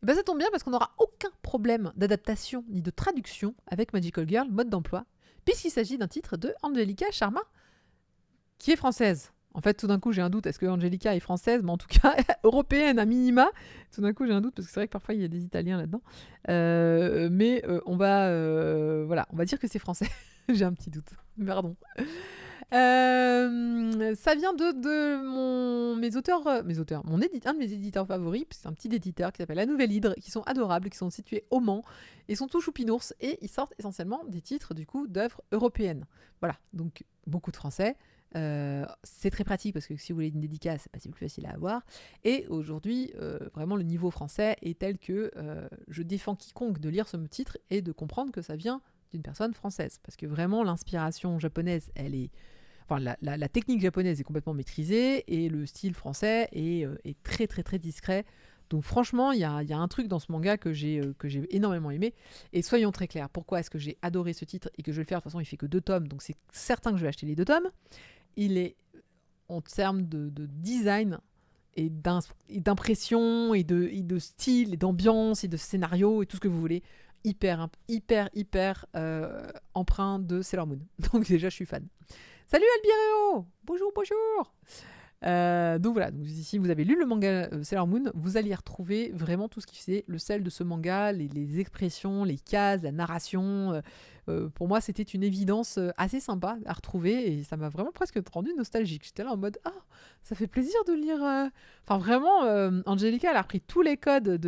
Ben, ça tombe bien parce qu'on n'aura aucun problème d'adaptation ni de traduction avec Magical Girl, mode d'emploi, puisqu'il s'agit d'un titre de Angelica Sharma, qui est française. En fait, tout d'un coup, j'ai un doute. Est-ce que Angelica est française? Mais en tout cas, européenne à minima. Tout d'un coup, j'ai un doute parce que c'est vrai que parfois, il y a des Italiens là-dedans. On va dire que c'est français. J'ai un petit doute. Pardon. Ça vient un de mes éditeurs favoris, c'est un petit éditeur qui s'appelle La Nouvelle Hydre, qui sont adorables, qui sont situés au Mans, et sont tout choupinours, et ils sortent essentiellement des titres du coup d'œuvres européennes. Voilà, donc beaucoup de français. C'est très pratique parce que si vous voulez une dédicace, c'est plus facile à avoir. Et aujourd'hui, vraiment le niveau français est tel que je défends quiconque de lire ce titre et de comprendre que ça vient d'une personne française, parce que vraiment l'inspiration japonaise, la technique japonaise est complètement maîtrisée et le style français est très très très discret. Donc franchement, il y a un truc dans ce manga que j'ai énormément aimé. Et soyons très clairs, pourquoi est-ce que j'ai adoré ce titre et que je vais le faire? De toute façon, il fait que 2 tomes, donc c'est certain que je vais acheter les 2 tomes. Il est, en termes de design et d'impression et de style et d'ambiance et de scénario et tout ce que vous voulez, hyper empreint de Sailor Moon. Donc déjà, je suis fan. Salut Albireo! Bonjour. Donc voilà, donc si vous avez lu le manga Sailor Moon, vous allez y retrouver vraiment tout ce qui fait le sel de ce manga, les expressions, les cases, la narration. Pour moi, c'était une évidence assez sympa à retrouver et ça m'a vraiment presque rendu nostalgique. J'étais là en mode ça fait plaisir de lire. Enfin, vraiment, Angelica, elle a repris tous les codes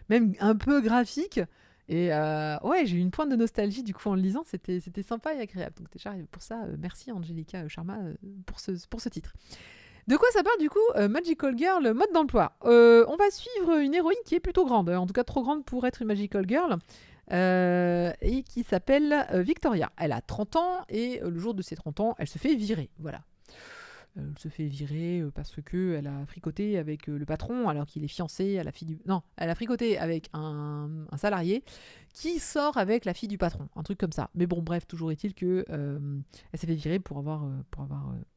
même un peu graphiques. Et ouais, j'ai eu une pointe de nostalgie du coup en le lisant, c'était sympa et agréable. Donc déjà, pour ça, merci Angelica Sharma pour ce titre. De quoi ça parle du coup Magical Girl, mode d'emploi. On va suivre une héroïne qui est plutôt grande, en tout cas trop grande pour être une Magical Girl, et qui s'appelle Victoria. Elle a 30 ans et le jour de ses 30 ans, elle se fait virer. Voilà. Elle se fait virer parce qu'elle a fricoté avec le patron alors qu'il est fiancé à la fille du... Non, elle a fricoté avec un salarié qui sort avec la fille du patron. Un truc comme ça. Mais bon, bref, toujours est-il que elle s'est fait virer pour avoir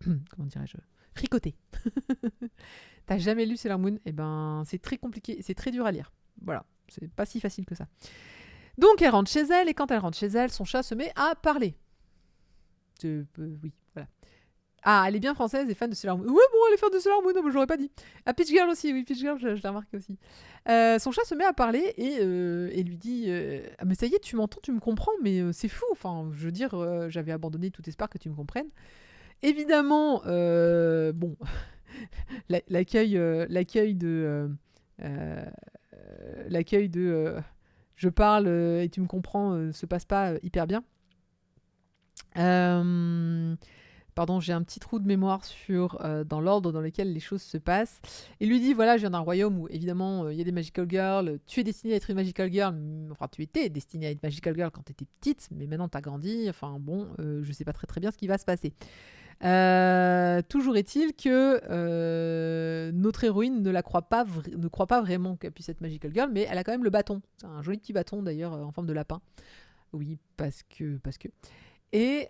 comment dirais-je, fricoté. T'as jamais lu Sailor Moon? Eh ben, c'est très compliqué, c'est très dur à lire. Voilà, c'est pas si facile que ça. Donc elle rentre chez elle, et quand elle rentre chez elle, son chat se met à parler. Oui, voilà. Ah, elle est bien française et fan de Sailor Moon. Ouais, bon, elle est fan de Sailor Moon, j'aurais pas dit. Ah, Peach Girl aussi, oui, Peach Girl, je l'ai remarqué aussi. Son chat se met à parler et lui dit ah, mais ça y est, tu m'entends, tu me comprends, mais c'est fou. Enfin, je veux dire, j'avais abandonné tout espoir que tu me comprennes. Évidemment, bon, l'accueil de je parle et tu me comprends se passe pas hyper bien. Pardon, j'ai un petit trou de mémoire dans l'ordre dans lequel les choses se passent. Il lui dit, voilà, je viens d'un royaume où, évidemment, il y a des Magical Girls. Tu es destinée à être une Magical Girl. Enfin, tu étais destinée à être Magical Girl quand tu étais petite, mais maintenant, tu as grandi. Enfin, bon, je sais pas très très bien ce qui va se passer. Toujours est-il que notre héroïne ne croit pas vraiment qu'elle puisse être Magical Girl, mais elle a quand même le bâton. C'est un joli petit bâton, d'ailleurs, en forme de lapin. Oui, parce que... Et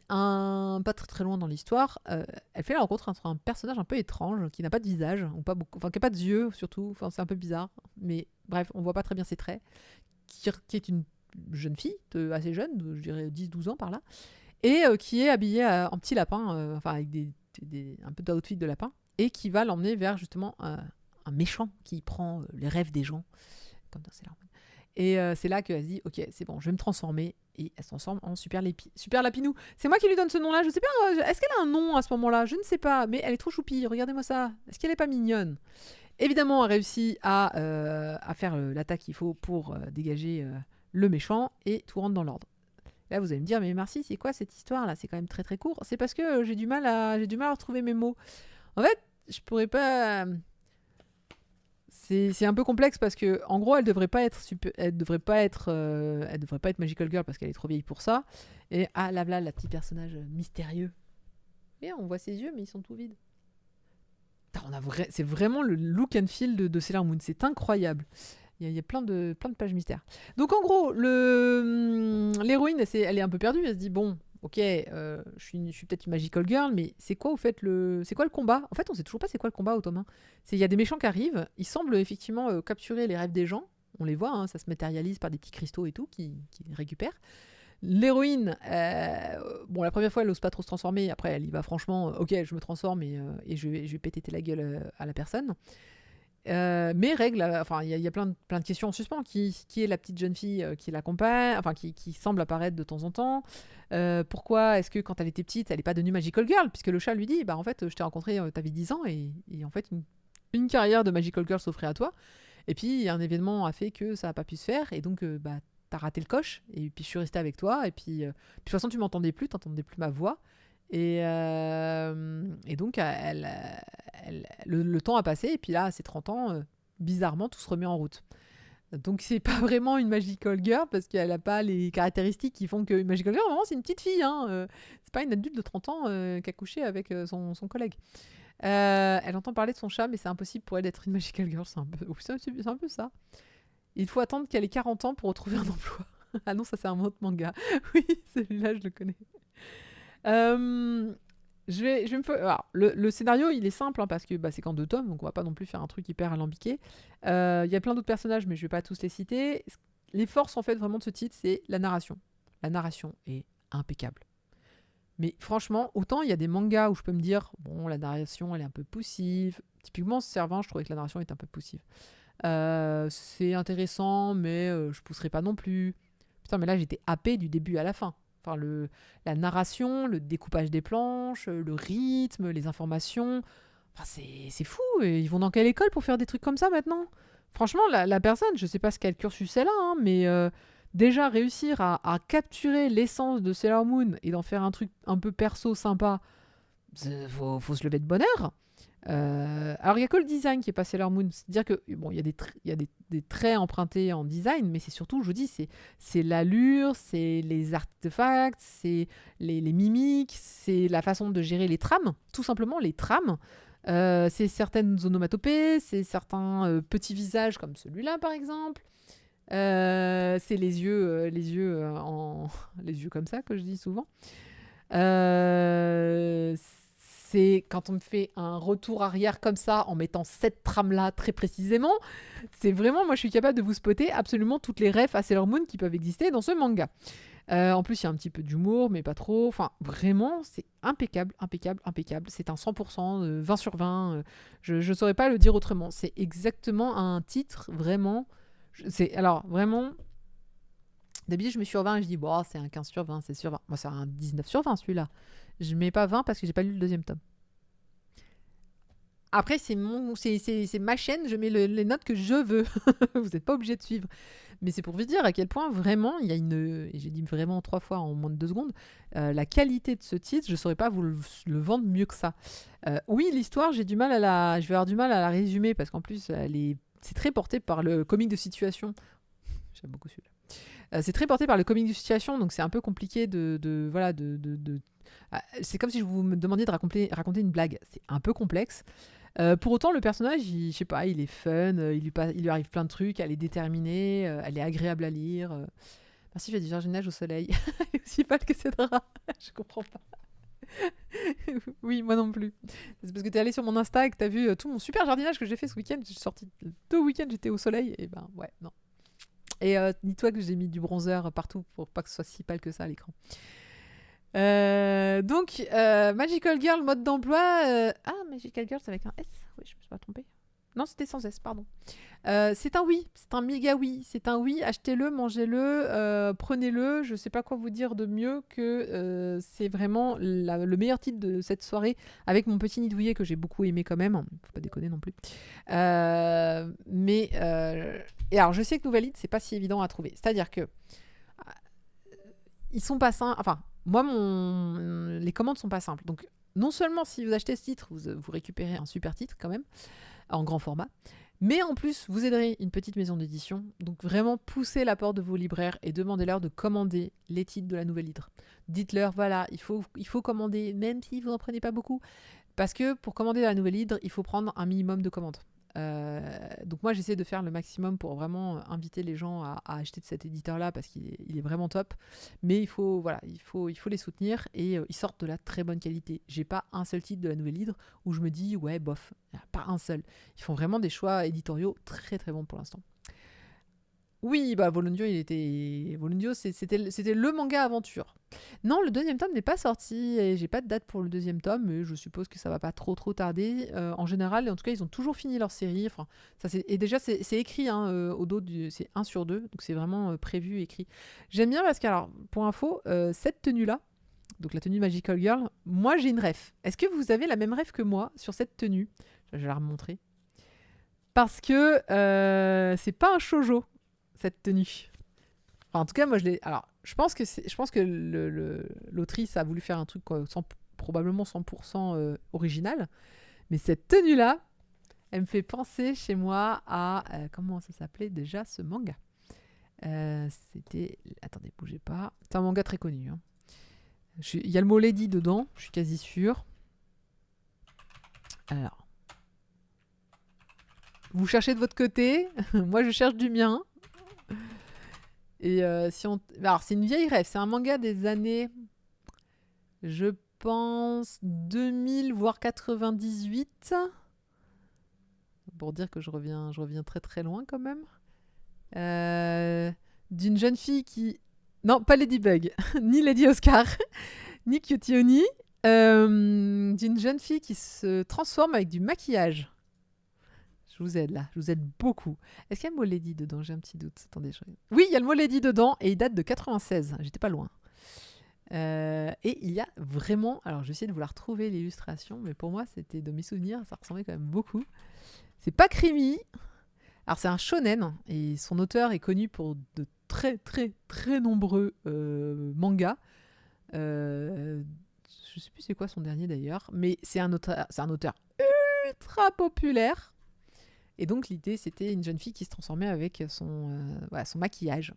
pas très très loin dans l'histoire, elle fait la rencontre entre un personnage un peu étrange qui n'a pas de visage, ou pas beaucoup, enfin qui n'a pas de yeux surtout, enfin c'est un peu bizarre, mais bref, on voit pas très bien ses traits, qui est une jeune fille, assez jeune, je dirais 10-12 ans par là, et qui est habillée en petit lapin, enfin avec un peu d'outfit de lapin, et qui va l'emmener vers justement un méchant qui prend les rêves des gens, comme dans Sailor Moon. Et c'est là qu'elle se dit, ok, c'est bon, je vais me transformer. Et elle se transforme en Super Lapinou. C'est moi qui lui donne ce nom-là, je sais pas, est-ce qu'elle a un nom à ce moment-là? Je ne sais pas, mais elle est trop choupie, regardez-moi ça. Est-ce qu'elle est pas mignonne? Évidemment, elle réussit à faire l'attaque qu'il faut pour dégager le méchant, et tout rentre dans l'ordre. Là, vous allez me dire, mais Marcy, c'est quoi cette histoire-là? C'est quand même très très court. C'est parce que j'ai du mal à retrouver mes mots. En fait, je pourrais pas... C'est un peu complexe parce que en gros elle devrait pas être Magical Girl parce qu'elle est trop vieille pour ça. Et là la petit personnage mystérieux. Et on voit ses yeux mais ils sont tout vides. C'est vraiment le look and feel de Sailor Moon, c'est incroyable. Il y a plein de pages mystères. Donc en gros l'héroïne elle est un peu perdue, elle se dit bon ok, je suis peut-être une magical girl, mais c'est quoi, au fait, c'est quoi le combat? En fait, on sait toujours pas c'est quoi le combat au tome 1. Il y a des méchants qui arrivent, ils semblent effectivement capturer les rêves des gens. On les voit, hein, ça se matérialise par des petits cristaux et tout qui récupèrent. L'héroïne, bon, la première fois, elle n'ose pas trop se transformer. Après, elle y va franchement, ok, je me transforme et je vais péter la gueule à la personne. Mais règle, enfin, il y a plein de questions en suspens. Qui est la petite jeune fille qui l'accompagne, enfin, qui semble apparaître de temps en temps? Pourquoi est-ce que quand elle était petite, elle n'est pas devenue Magical Girl? Puisque le chat lui dit, bah en fait, je t'ai rencontré, t'avais 10 ans et en fait, une carrière de Magical Girl s'offrait à toi. Et puis, un événement a fait que ça n'a pas pu se faire. Et donc, bah, t'as raté le coche. Et puis, je suis restée avec toi. Et puis, de toute façon, tu m'entendais plus, t'entendais plus ma voix. Et donc, le temps a passé. Et puis là, à ses 30 ans, bizarrement, tout se remet en route. Donc, c'est pas vraiment une Magical Girl parce qu'elle n'a pas les caractéristiques qui font qu'une Magical Girl, vraiment, c'est une petite fille. Hein. C'est pas une adulte de 30 ans qui a couché avec son collègue. Elle entend parler de son chat, mais c'est impossible pour elle d'être une Magical Girl. C'est un peu ça. Il faut attendre qu'elle ait 40 ans pour retrouver un emploi. Ah non, ça c'est un autre manga. Oui, celui-là, je le connais. Je vais me faire... Alors, le scénario, il est simple, hein, parce que bah, c'est qu'en 2 tomes, donc on va pas non plus faire un truc hyper alambiqué. Il y a plein d'autres personnages, mais je vais pas tous les citer. Les forces, en fait, vraiment de ce titre, c'est la narration. La narration est impeccable. Mais franchement, autant il y a des mangas où je peux me dire, bon, la narration, elle est un peu poussive. Typiquement, Servant, je trouvais que la narration est un peu poussive. C'est intéressant, mais je pousserai pas non plus. Putain, mais là, j'étais happée du début à la fin. Enfin, la narration, le découpage des planches, le rythme, les informations. Enfin, c'est fou. Et ils vont dans quelle école pour faire des trucs comme ça maintenant? Franchement, la personne, je sais pas ce quel cursus elle a, hein, mais déjà réussir à capturer l'essence de Sailor Moon et d'en faire un truc un peu perso sympa, faut se lever de bonne heure. Alors, il n'y a que le design qui est pas Sailor Moon. C'est-à-dire que, bon, il y a des traits empruntés en design, mais c'est surtout, je vous dis, c'est l'allure, c'est les artefacts, c'est les mimiques, c'est la façon de gérer les trames, tout simplement les trames. C'est certaines onomatopées, c'est certains petits visages comme celui-là, par exemple. C'est les yeux comme ça que je dis souvent. C'est quand on me fait un retour arrière comme ça en mettant cette trame là très précisément, c'est vraiment, moi je suis capable de vous spotter absolument toutes les refs à Sailor Moon qui peuvent exister dans ce manga. En plus il y a un petit peu d'humour mais pas trop, enfin vraiment c'est impeccable, impeccable, impeccable, c'est un 100%, 20 sur 20, je saurais pas le dire autrement, c'est exactement un titre vraiment, alors vraiment, d'habitude je mets sur 20 et je dis bon c'est un 15 sur 20, c'est sur 20, moi c'est un 19 sur 20 celui-là. Je mets pas 20 parce que j'ai pas lu le deuxième tome. Après, c'est ma chaîne, je mets les notes que je veux. Vous n'êtes pas obligé de suivre. Mais c'est pour vous dire à quel point vraiment, il y a et j'ai dit vraiment 3 fois en moins de 2 secondes, la qualité de ce titre, je ne saurais pas vous le vendre mieux que ça. Oui, l'histoire, je vais avoir du mal à la résumer parce qu'en plus, c'est très porté par le comique de situation. J'aime beaucoup celui-là. C'est très porté par le comique de situation, donc c'est un peu compliqué c'est comme si je vous me demandiez de raconter une blague. C'est un peu complexe. Pour autant, le personnage, je sais pas, il est fun, il lui arrive plein de trucs, elle est déterminée, elle est agréable à lire. Merci, j'ai du jardinage au soleil. Elle est aussi pâle que ses draps. Je comprends pas. Oui, moi non plus. C'est parce que t'es allé sur mon Insta et que t'as vu tout mon super jardinage que j'ai fait ce week-end. J'ai sorti 2 week-ends, j'étais au soleil. Et ben ouais, non. Et dis-toi que j'ai mis du bronzer partout pour pas que ce soit si pâle que ça à l'écran. Donc, Magical Girl, mode d'emploi. Magical Girl, c'est avec un S. Oui, je me suis pas trompée. Non, c'était sans S, pardon. C'est un oui, c'est un méga oui. C'est un oui, achetez-le, mangez-le, prenez-le. Je sais pas quoi vous dire de mieux que c'est vraiment le meilleur titre de cette soirée avec mon petit nid douillet que j'ai beaucoup aimé quand même. Faut pas déconner non plus. Et alors, je sais que Nouvelle Lead, c'est pas si évident à trouver. C'est-à-dire que ils sont pas simples. Enfin, moi, les commandes sont pas simples. Donc, non seulement si vous achetez ce titre, vous récupérez un super titre quand même, en grand format, mais en plus, vous aiderez une petite maison d'édition. Donc, vraiment, poussez la porte de vos libraires et demandez-leur de commander les titres de la Nouvelle Hydre. Dites-leur, voilà, il faut commander, même si vous n'en prenez pas beaucoup. Parce que pour commander la Nouvelle Hydre, il faut prendre un minimum de commandes. Donc moi j'essaie de faire le maximum pour vraiment inviter les gens à acheter de cet éditeur-là parce qu'il est vraiment top. Mais il faut les soutenir et ils sortent de la très bonne qualité. J'ai pas un seul titre de la Nouvelle Hydre où je me dis ouais bof, y a pas un seul. Ils font vraiment des choix éditoriaux très très bons pour l'instant. Oui, bah Volundio, c'était le manga aventure. Non, le deuxième tome n'est pas sorti et j'ai pas de date pour le deuxième tome, mais je suppose que ça va pas trop tarder. En général, en tout cas, ils ont toujours fini leur série. Enfin, et déjà, c'est écrit hein, au dos c'est 1/2, donc c'est vraiment prévu, écrit. J'aime bien parce que, alors, pour info, cette tenue-là, donc la tenue Magical Girl, moi j'ai une ref. Est-ce que vous avez la même ref que moi sur cette tenue? Je vais la remontrer. Parce que c'est pas un shoujo, cette tenue. Enfin, en tout cas, moi, je l'ai. Alors, je pense que l'autrice a voulu faire un truc probablement 100% original. Mais cette tenue-là, elle me fait penser chez moi à... comment ça s'appelait déjà ce manga? C'était... Attendez, bougez pas. C'est un manga très connu. Hein. Il y a le mot Lady dedans, je suis quasi sûre. Alors... Vous cherchez de votre côté, moi je cherche du mien. Et si on... Alors, c'est une vieille rêve. C'est un manga des années, je pense, 2000, voire 98. Pour dire que je reviens très très loin quand même. D'une jeune fille qui... Non, pas Ladybug, ni Lady Oscar, ni Kyutioni. D'une jeune fille qui se transforme avec du maquillage. Je vous aide là, je vous aide beaucoup. Est-ce qu'il y a le mot Lady dedans? J'ai un petit doute. Attendez, oui, il y a le mot Lady dedans et il date de 96. J'étais pas loin. Et il y a vraiment... Alors, je vais essayer de vous la retrouver, l'illustration, mais pour moi, c'était de mes souvenirs, ça ressemblait quand même beaucoup. C'est pas Krimi. Alors, c'est un shonen et son auteur est connu pour de très, très, très nombreux mangas. Je sais plus c'est quoi son dernier d'ailleurs, mais c'est un auteur ultra populaire. Et donc l'idée c'était une jeune fille qui se transformait avec son maquillage.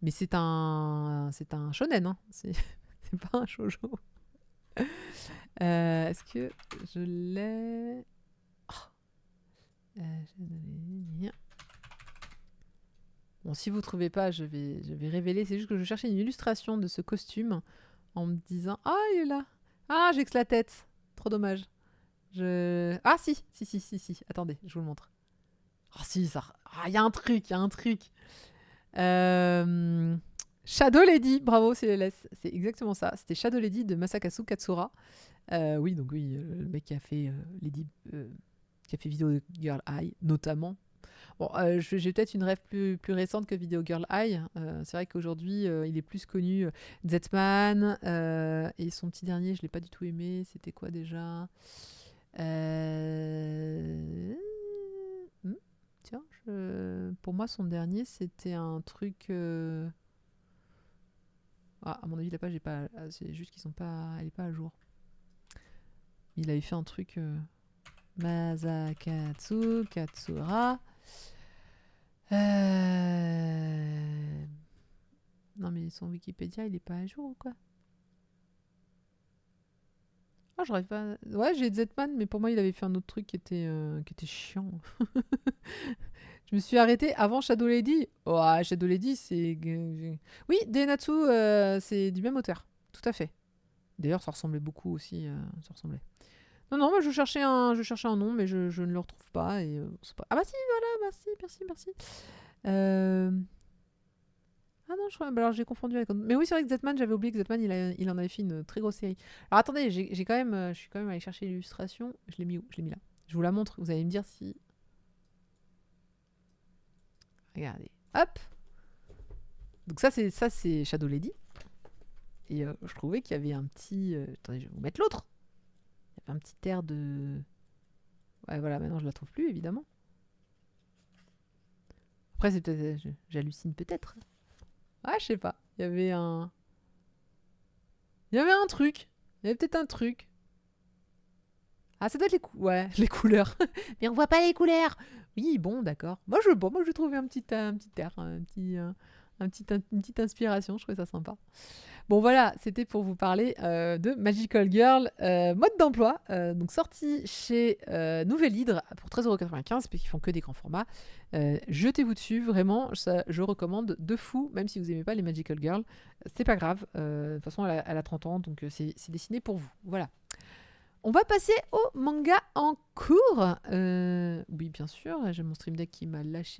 Mais c'est un shonen, hein. C'est pas un shoujo. Est-ce que je l'ai? Bon, si vous trouvez pas, je vais révéler. C'est juste que je cherchais une illustration de ce costume en me disant ah il est là. Ah j'ex la tête. Trop dommage. Ah si. Attendez, je vous le montre. Ah si, ça... Ah, il y a un truc. Shadow Lady, bravo CLS, c'est exactement ça. C'était Shadow Lady de Masakazu Katsura. Oui, donc oui, le mec qui a fait Lady, qui a fait Video Girl Eye, notamment. Bon, j'ai peut-être une rêve plus récente que Video Girl Eye. C'est vrai qu'aujourd'hui, il est plus connu Zetman, et son petit dernier, je l'ai pas du tout aimé. C'était quoi déjà? Tiens, pour moi, son dernier, c'était un truc... Ah, à mon avis, la page est pas... C'est juste qu'ils sont pas... Elle est pas à jour. Il avait fait un truc... Masakatsu Katsura. Non, mais son Wikipédia, il est pas à jour ou quoi? Ah, j'arrive pas... Ouais, j'ai Zetman, mais pour moi, il avait fait un autre truc qui était chiant. Je me suis arrêtée avant Shadow Lady. Oh, Shadow Lady, c'est... Oui, Denatsu, c'est du même auteur. Tout à fait. D'ailleurs, ça ressemblait beaucoup aussi. Ça ressemblait. Non, moi je cherchais un nom, mais je ne le retrouve pas. Et, pas... Ah bah si, voilà, merci. Ah non, alors j'ai confondu avec... Mais oui, c'est vrai que Zetman, j'avais oublié que Zetman, il en avait fait une très grosse série. Alors attendez, j'ai quand même, je suis quand même allée chercher l'illustration. Je l'ai mis où? Je l'ai mis là. Je vous la montre, vous allez me dire si... Regardez, hop. Donc ça c'est Shadow Lady. Et je trouvais qu'il y avait un petit... attendez, je vais vous mettre l'autre. Il y avait un petit air de... Ouais, voilà, maintenant je la trouve plus, évidemment. Après, c'est peut-être... J'hallucine peut-être. Ah, je sais pas. Il y avait un truc. Il y avait peut-être un truc. Ah, ça doit être les couleurs. Mais on voit pas les couleurs. Oui, bon, d'accord. Moi, je trouvé un petit air, un Une petite inspiration, je trouvais ça sympa. Bon voilà, c'était pour vous parler de Magical Girl mode d'emploi, donc sorti chez Nouvelle Hydre pour 13,95 € parce qu'ils font que des grands formats. Jetez-vous dessus, vraiment, ça, je recommande de fou, même si vous n'aimez pas les Magical Girl, c'est pas grave. De toute façon, elle a 30 ans, donc c'est dessiné pour vous. Voilà. On va passer au manga en cours. Oui, bien sûr, j'ai mon stream deck qui m'a lâché